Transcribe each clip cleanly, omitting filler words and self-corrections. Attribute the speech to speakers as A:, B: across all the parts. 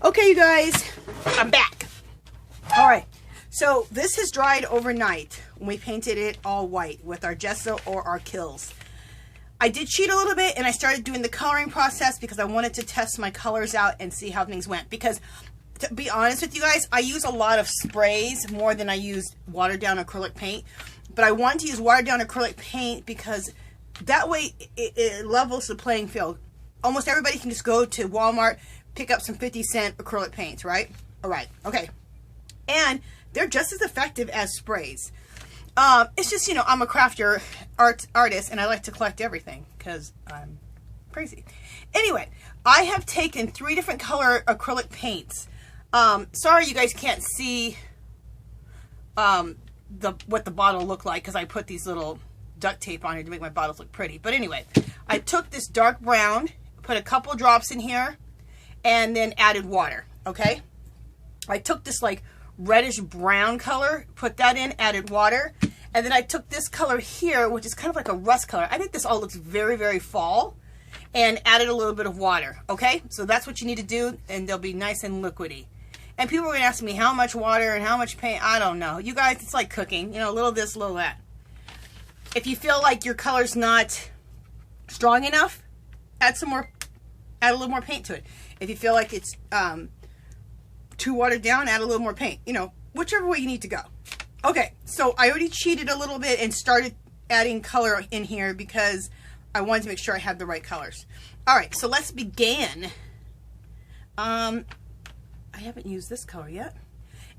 A: Okay, you guys, I'm back. All right, so this has dried overnight when we painted it all white with our gesso or our kills. I did cheat a little bit and I started doing the coloring process because I wanted to test my colors out and see how things went. Because to be honest with you guys, I use a lot of sprays more than I use watered down acrylic paint. But I wanted to use watered down acrylic paint because that way it levels the playing field. Almost everybody can just go to Walmart, pick up some 50-cent acrylic paints, right? All right, okay. And they're just as effective as sprays. It's just, you know, I'm a crafter artist and I like to collect everything because I'm crazy. Anyway, I have taken 3 different color acrylic paints. Sorry you guys can't see what the bottle looked like because I put these little duct tape on here to make my bottles look pretty. But anyway, I took this dark brown, put a couple drops in here, and then added water, okay? I took this like reddish brown color, put that in, added water, and then I took this color here, which is kind of like a rust color. I think this all looks very, very fall, and added a little bit of water, okay? So that's what you need to do, and they'll be nice and liquidy. And people are going to ask me how much water and how much paint. I don't know. You guys, it's like cooking. You know, a little this, a little that. If you feel like your color's not strong enough, add a little more paint to it. If you feel like it's too watered down, add a little more paint. You know, whichever way you need to go. Okay, so I already cheated a little bit and started adding color in here because I wanted to make sure I had the right colors. All right, so let's begin. I haven't used this color yet.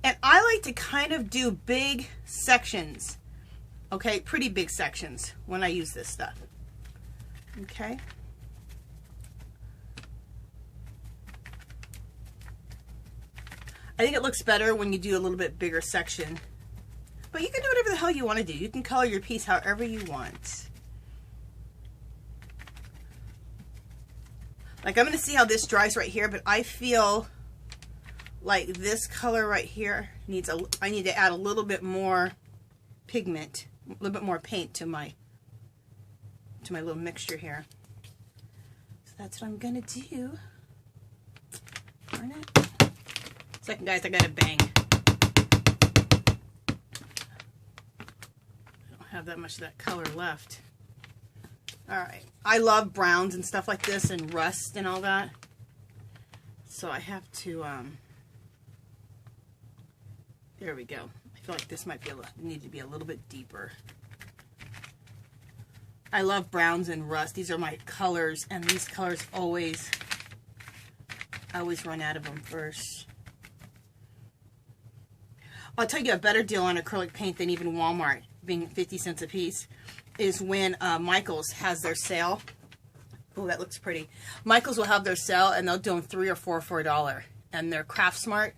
A: And I like to kind of do big sections. Okay, pretty big sections when I use this stuff. Okay. I think it looks better when you do a little bit bigger section. But you can do whatever the hell you want to do. You can color your piece however you want. Like, I'm going to see how this dries right here, but I feel like this color right here needs I need to add a little bit more pigment, a little bit more paint to my little mixture here. So that's what I'm going to do. Darn it. Second, guys, I got to bang. I don't have that much of that color left. All right. I love browns and stuff like this and rust and all that. So I have to, there we go. I feel like this might be need to be a little bit deeper. I love browns and rust. These are my colors, and these colors I always run out of them first. I'll tell you a better deal on acrylic paint than even Walmart, being 50 cents a piece, is when Michaels has their sale. Oh, that looks pretty. Michaels will have their sale, and they'll do them $3 or $4 for $1. And they're Craft Smart.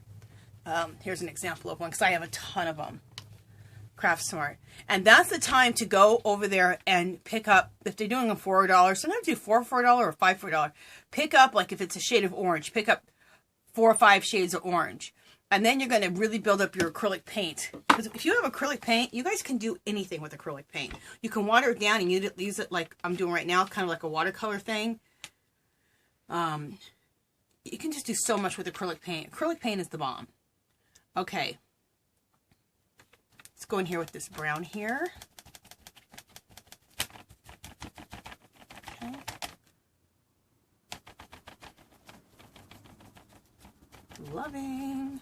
A: Here's an example of one, because I have a ton of them. Craft Smart. And that's the time to go over there and pick up, if they're doing them for $4, sometimes do $4 for $1 or $5 for $1. Pick up, like if it's a shade of orange, pick up 4 or 5 shades of orange. And then you're going to really build up your acrylic paint. Because if you have acrylic paint, you guys can do anything with acrylic paint. You can water it down and use it like I'm doing right now, kind of like a watercolor thing. You can just do so much with acrylic paint. Acrylic paint is the bomb. Okay. Let's go in here with this brown here. Okay. Loving.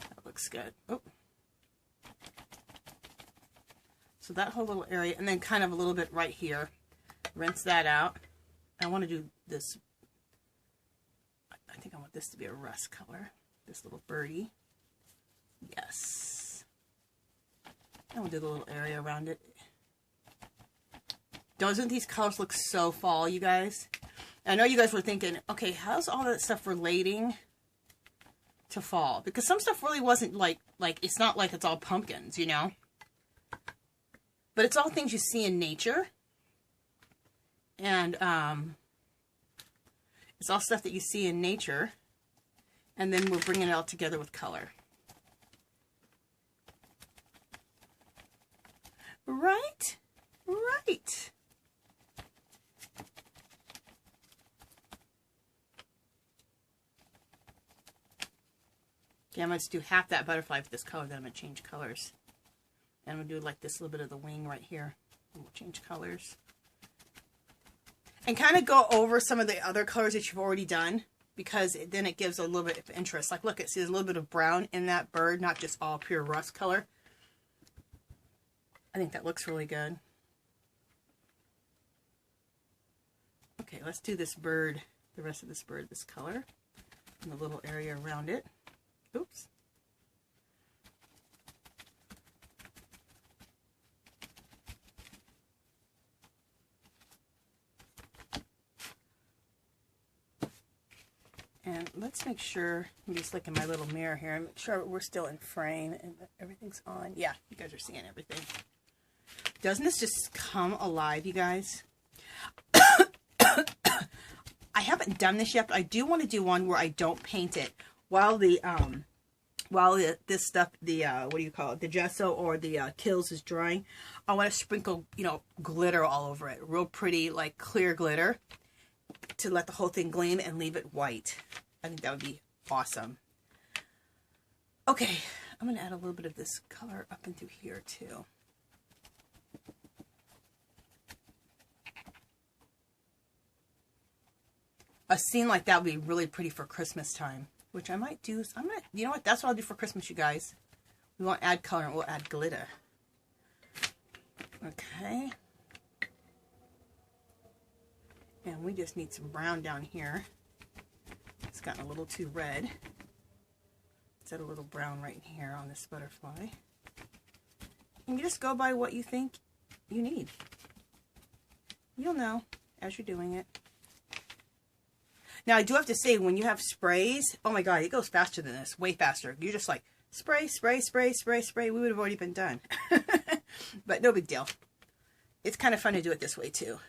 A: That looks good. Oh. So that whole little area, and then kind of a little bit right here. Rinse that out. I want to do this. I think I want this to be a rust color. This little birdie. Yes. I want to do the little area around it. Doesn't these colors look so fall, you guys? I know you guys were thinking, okay, how's all that stuff relating to fall? Because some stuff really wasn't like it's not like it's all pumpkins, you know? But it's all things you see in nature. And it's all stuff that you see in nature. And then we're bringing it all together with color. Right? Right. Okay, I'm going to do half that butterfly for this color, then I'm going to change colors. And I'm going to do like this little bit of the wing right here. And we'll change colors. And kind of go over some of the other colors that you've already done, because then it gives a little bit of interest. Like, look, see, there's a little bit of brown in that bird, not just all pure rust color. I think that looks really good. Okay, let's do this bird, the rest of this bird, this color, and the little area around it. Oops. And let's make sure, I'm just looking at my little mirror here, and make sure we're still in frame and everything's on. Yeah, you guys are seeing everything. Doesn't this just come alive, you guys? I haven't done this yet, but I do want to do one where I don't paint it while the this stuff, the what do you call it, the gesso or the kills is drying. I want to sprinkle, you know, glitter all over it, real pretty, like clear glitter, to let the whole thing gleam and leave it white. I think that would be awesome. Okay, I'm going to add a little bit of this color up into here too. A scene like that would be really pretty for Christmas time, which I might do. You know what? That's what I'll do for Christmas, you guys. We won't add color, and we'll add glitter. Okay. And we just need some brown down here. It's gotten a little too red. Let's add a little brown right here on this butterfly. And you just go by what you think you need. You'll know as you're doing it. Now, I do have to say, when you have sprays, oh my God, it goes faster than this, way faster. You're just like, spray, spray, spray, spray, spray. We would have already been done. But no big deal. It's kind of fun to do it this way, too.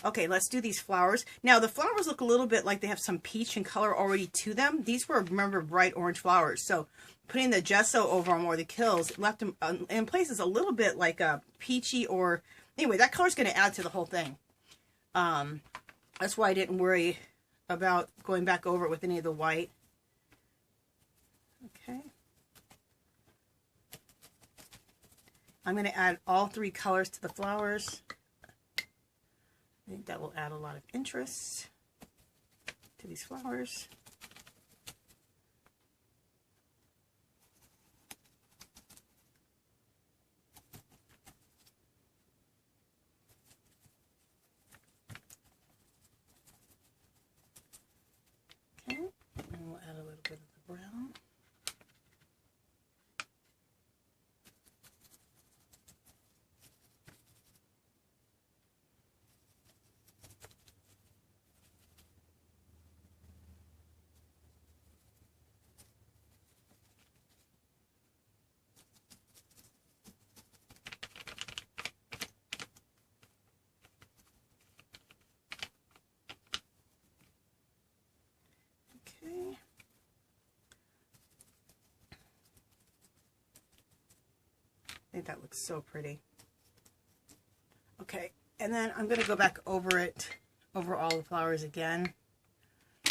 A: Okay, let's do these flowers. Now, the flowers look a little bit like they have some peach in color already to them. These were, remember, bright orange flowers. So, putting the gesso over them or the kills left them in places a little bit like a peachy or... Anyway, that color's going to add to the whole thing. That's why I didn't worry about going back over it with any of the white. Okay. I'm going to add all three colors to the flowers. I think that will add a lot of interest to these flowers. Okay, and we'll add a little bit of the brown. I think that looks so pretty. Okay, and then I'm going to go back over it, over all the flowers again.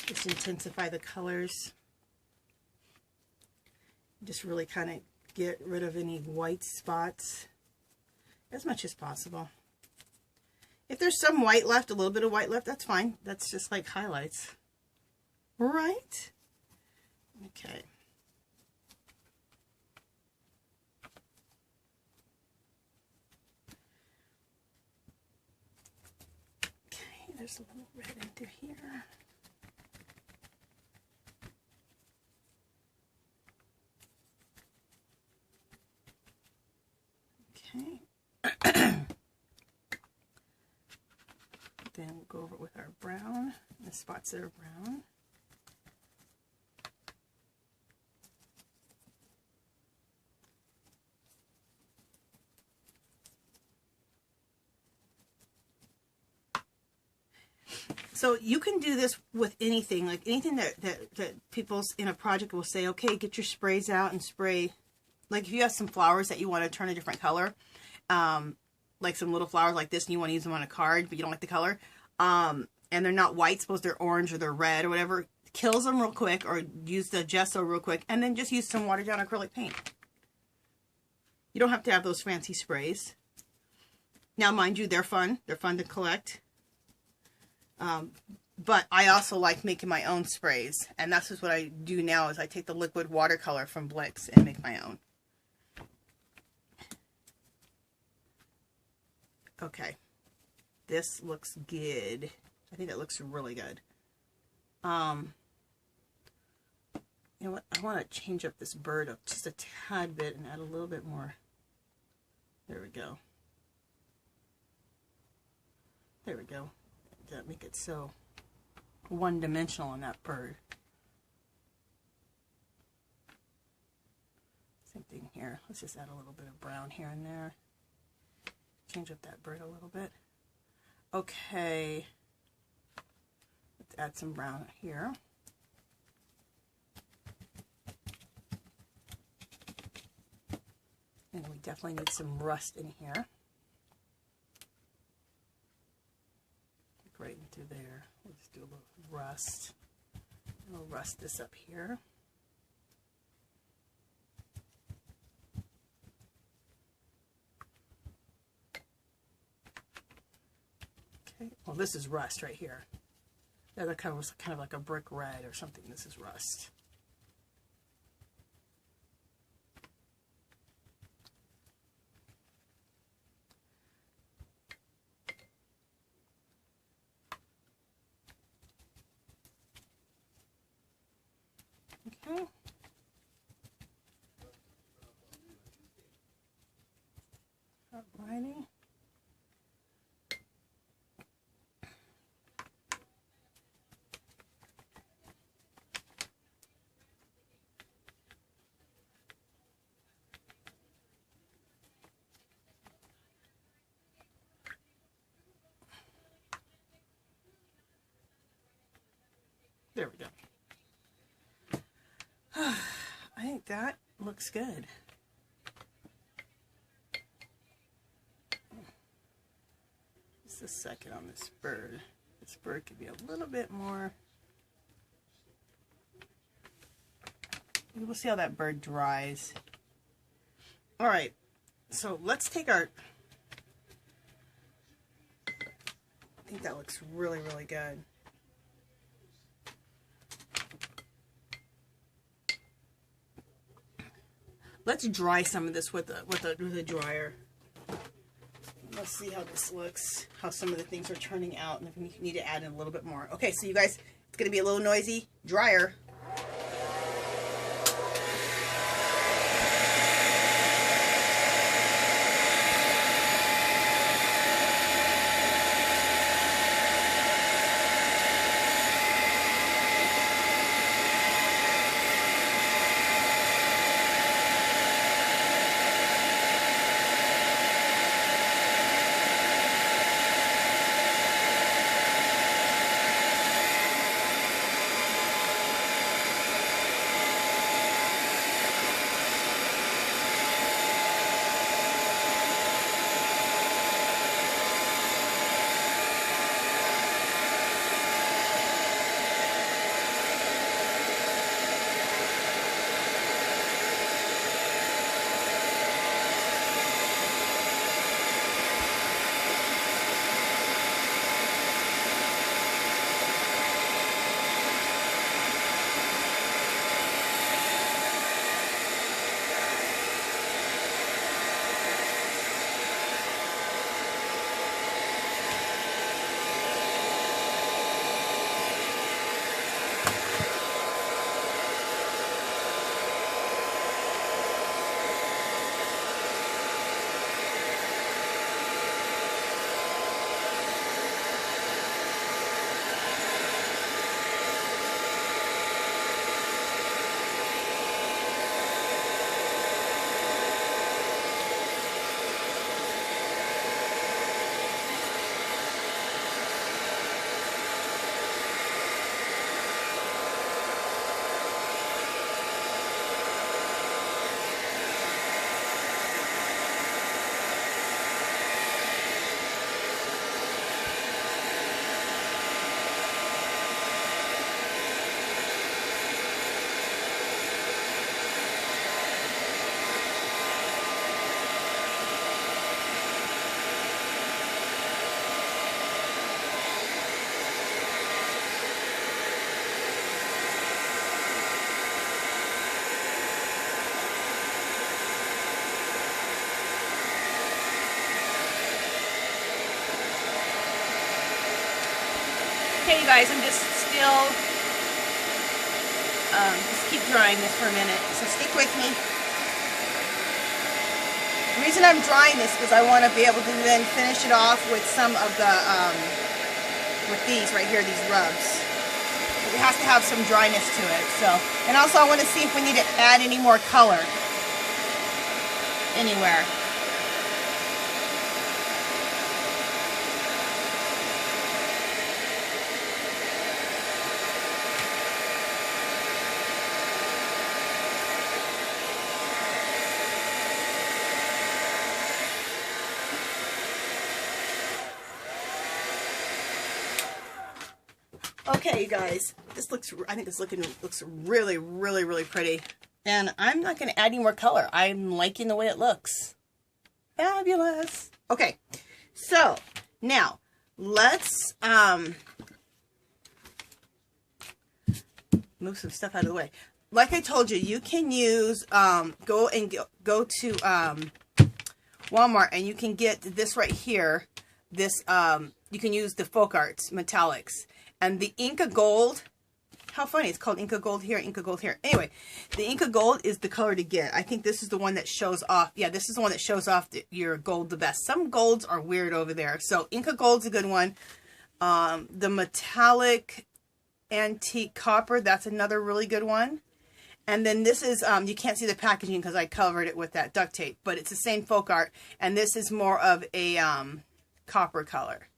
A: Just intensify the colors. Just really kind of get rid of any white spots as much as possible. If there's some white left, a little bit of white left, that's fine. That's just like highlights. Right? Okay. There's a little red into here. Okay. Then we'll go over it with our brown, the spots that are brown. So you can do this with anything, like anything that people in a project will say, okay, get your sprays out and spray. Like if you have some flowers that you want to turn a different color, like some little flowers like this, and you want to use them on a card, but you don't like the color, and they're not white, suppose they're orange or they're red or whatever, kills them real quick, or use the gesso real quick, and then just use some watered down acrylic paint. You don't have to have those fancy sprays. Now, mind you, they're fun. They're fun to collect. But I also like making my own sprays. And that's just what I do now, is I take the liquid watercolor from Blick's and make my own. Okay. This looks good. I think that looks really good. You know what? I want to change up this bird up just a tad bit and add a little bit more. There we go. There we go. That make it so one-dimensional on that bird. Same thing here. Let's just add a little bit of brown here and there. Change up that bird a little bit. Okay. Let's add some brown here. And we definitely need some rust in here. Right into there. We'll just do a little rust. We'll rust this up here. Okay. Well, this is rust right here. The other color was kind of like a brick red or something. This is rust. Okay. Alrighty. There we go. I think that looks good. Just a second on this bird. This bird could be a little bit more. We'll see how that bird dries. All right, so let's take our. I think that looks really, really good. Let's dry some of this with a dryer. Let's see how this looks, how some of the things are turning out, and if we need to add in a little bit more. Okay, so you guys, it's going to be a little noisy. Dryer. Okay, you guys, I'm just still, just keep drying this for a minute, so stick with me. The reason I'm drying this is I want to be able to then finish it off with some of the, with these right here, these rubs. It has to have some dryness to it, so. And also I want to see if we need to add any more color anywhere. Okay, you guys, this looks, I think this looks really, really, really pretty. And I'm not going to add any more color. I'm liking the way it looks. Fabulous. Okay, so now let's move some stuff out of the way. Like I told you, you can use, go to Walmart and you can get this right here. This, you can use the Folk Arts Metallics. And the Inca Gold, how funny, it's called Inca Gold here, Inca Gold here. Anyway, the Inca Gold is the color to get. I think this is the one that shows off, yeah, this is the one that shows off your gold the best. Some golds are weird over there. So Inca Gold's a good one. The Metallic Antique Copper, that's another really good one. And then this is, you can't see the packaging because I covered it with that duct tape, but it's the same Folk Art. And this is more of a copper color.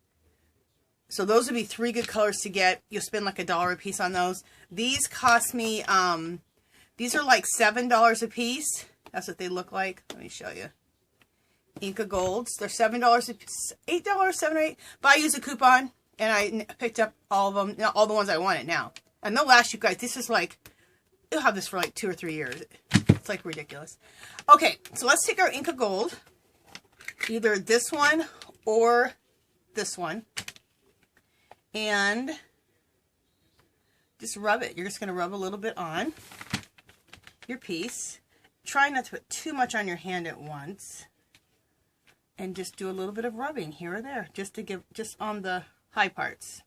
A: So those would be 3 good colors to get. You'll spend like $1 a piece on those. These cost me, these are like $7 a piece. That's what they look like. Let me show you. Inca Golds. They're $7 a piece, $8, 7 or 8. But I use a coupon and I picked up all of them, all the ones I wanted now. And they'll last you guys. This is like, you'll have this for like 2 or 3 years. It's like ridiculous. Okay, so let's take our Inca Gold. Either this one or this one. And just rub it. You're just going to rub a little bit on your piece. Try not to put too much on your hand at once. And just do a little bit of rubbing here or there. Just to give, just on the high parts.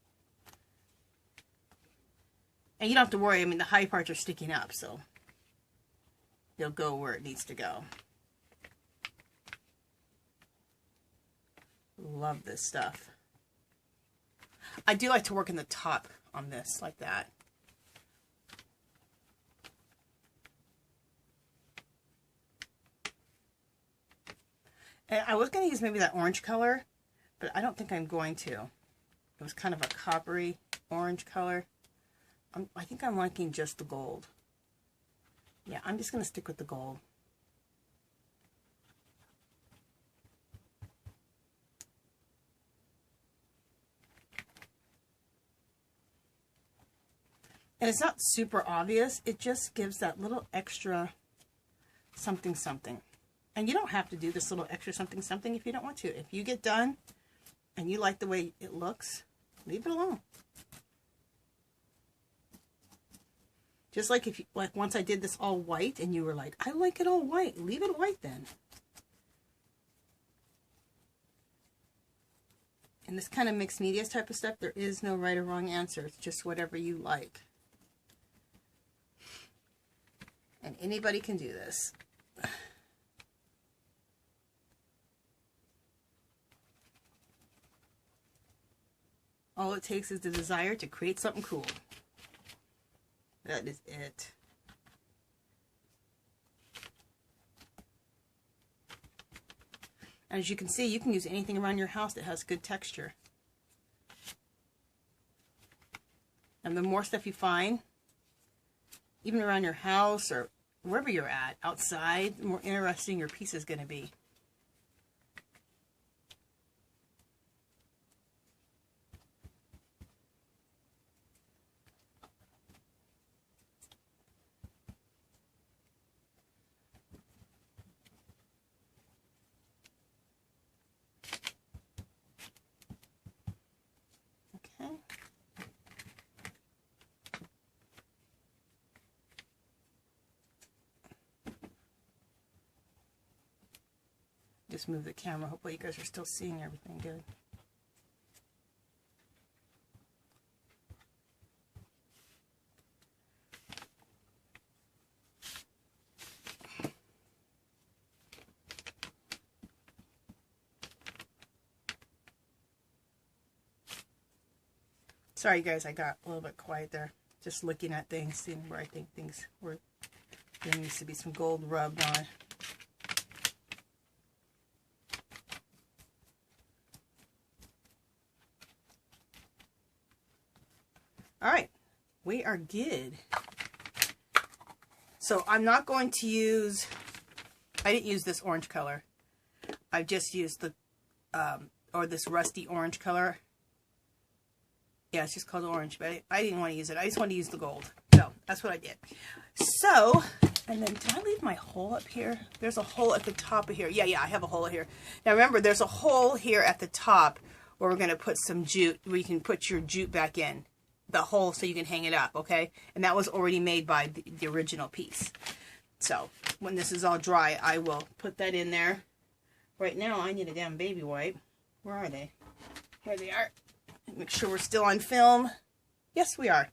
A: And you don't have to worry. I mean, the high parts are sticking up, so they'll go where it needs to go. Love this stuff. I do like to work in the top on this, like that. And I was going to use maybe that orange color, but I don't think I'm going to. It was kind of a coppery orange color. I think I'm liking just the gold. Yeah, I'm just going to stick with the gold. And it's not super obvious. It just gives that little extra something something. And you don't have to do this little extra something something if you don't want to. If you get done and you like the way it looks, leave it alone. Just like if you, like once I did this all white and you were like, I like it all white. Leave it white then. In this kind of mixed media type of stuff, there is no right or wrong answer. It's just whatever you like. And anybody can do this. All it takes is the desire to create something cool. That is it. As you can see, you can use anything around your house that has good texture. And the more stuff you find, even around your house or wherever you're at, outside, the more interesting your piece is going to be. Okay. Just move the camera. Hopefully you guys are still seeing everything good. Sorry guys, I got a little bit quiet there. Just looking at things, seeing where I think things were. There needs to be some gold rubbed on. All right, we are good. So I'm not going to use, I didn't use this orange color. I just used the, or this rusty orange color. Yeah, it's just called orange, but I didn't want to use it. I just wanted to use the gold. So that's what I did. So, and then did I leave my hole up here? There's a hole at the top of here. Yeah, I have a hole here. Now remember, there's a hole here at the top where we're going to put some jute, where you can put your jute back in. The hole so you can hang it up, okay? And that was already made by the original piece. So, when this is all dry, I will put that in there. Right now, I need a damn baby wipe. Where are they? Here they are. Make sure we're still on film. Yes, we are.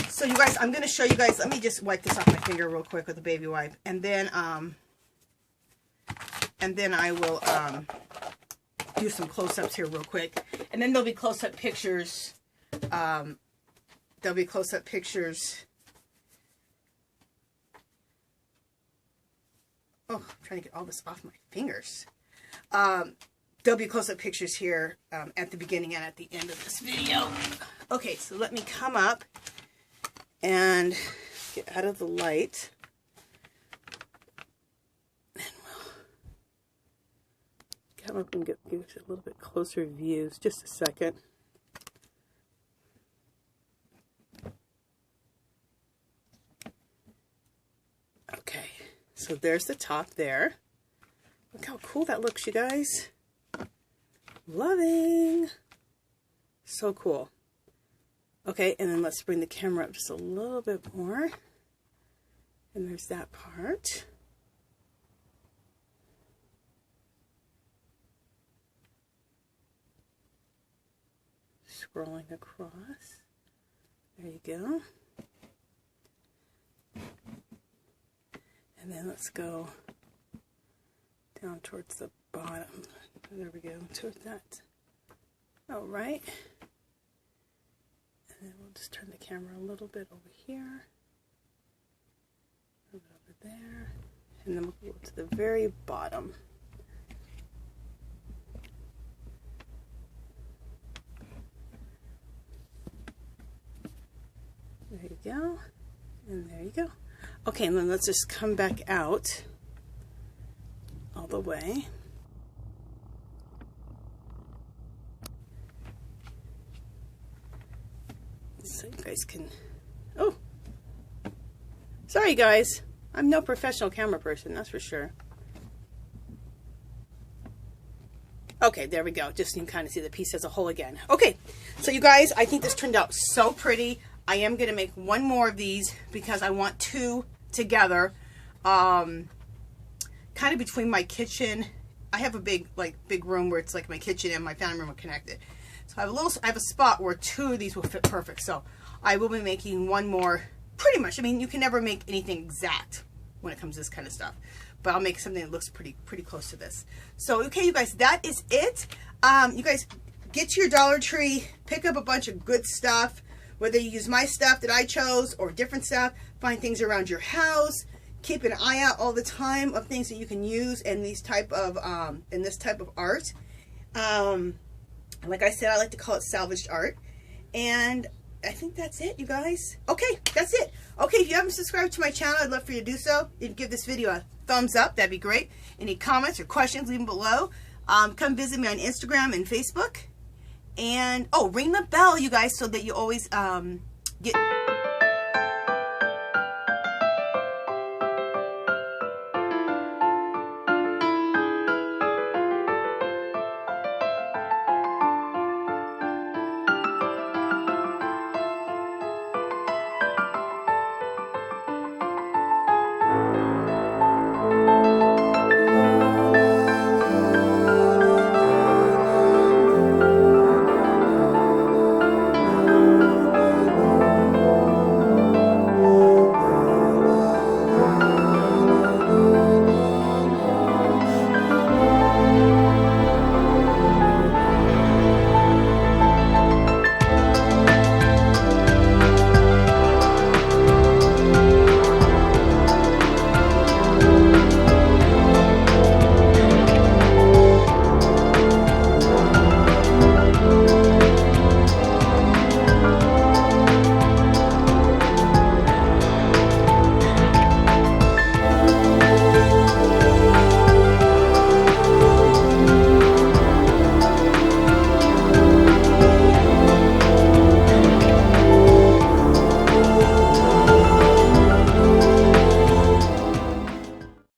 A: So, you guys, I'm going to show you guys. Let me just wipe this off my finger real quick with a baby wipe. And then I will do some close-ups here real quick. And then there'll be close-up pictures. There'll be close-up pictures. Oh, I'm trying to get all this off my fingers. There'll be close-up pictures here at the beginning and at the end of this video. Okay, so let me come up and get out of the light. And we'll come up and give you a little bit closer views. Just a second. Okay, so there's the top there. Look how cool that looks, you guys. Loving. So cool. Okay, and then let's bring the camera up just a little bit more. And there's that part. Scrolling across. There you go. And then let's go down towards the bottom. There we go, towards that. All right. And then we'll just turn the camera a little bit over here. A little bit over there. And then we'll go to the very bottom. There you go. And there you go. Okay, and then let's just come back out all the way. So you guys can, oh, sorry guys, I'm no professional camera person, that's for sure. Okay, there we go, just so you can kind of see the piece as a whole again. Okay, so you guys, I think this turned out so pretty. I am going to make one more of these because I want two together, kind of between my kitchen. I have a big room where it's like my kitchen and my family room are connected. So I have a spot where two of these will fit perfect. So I will be making one more, pretty much. I mean, you can never make anything exact when it comes to this kind of stuff, but I'll make something that looks pretty close to this. So okay, you guys, that is it. You guys get to your Dollar Tree, pick up a bunch of good stuff. Whether you use my stuff that I chose or different stuff, find things around your house. Keep an eye out all the time of things that you can use in these type of this type of art. Like I said, I like to call it salvaged art. And I think that's it, you guys. Okay, that's it. Okay, if you haven't subscribed to my channel, I'd love for you to do so. If you give this video a thumbs up, that'd be great. Any comments or questions, leave them below. Come visit me on Instagram and Facebook. And, oh, ring the bell, you guys, so that you always get...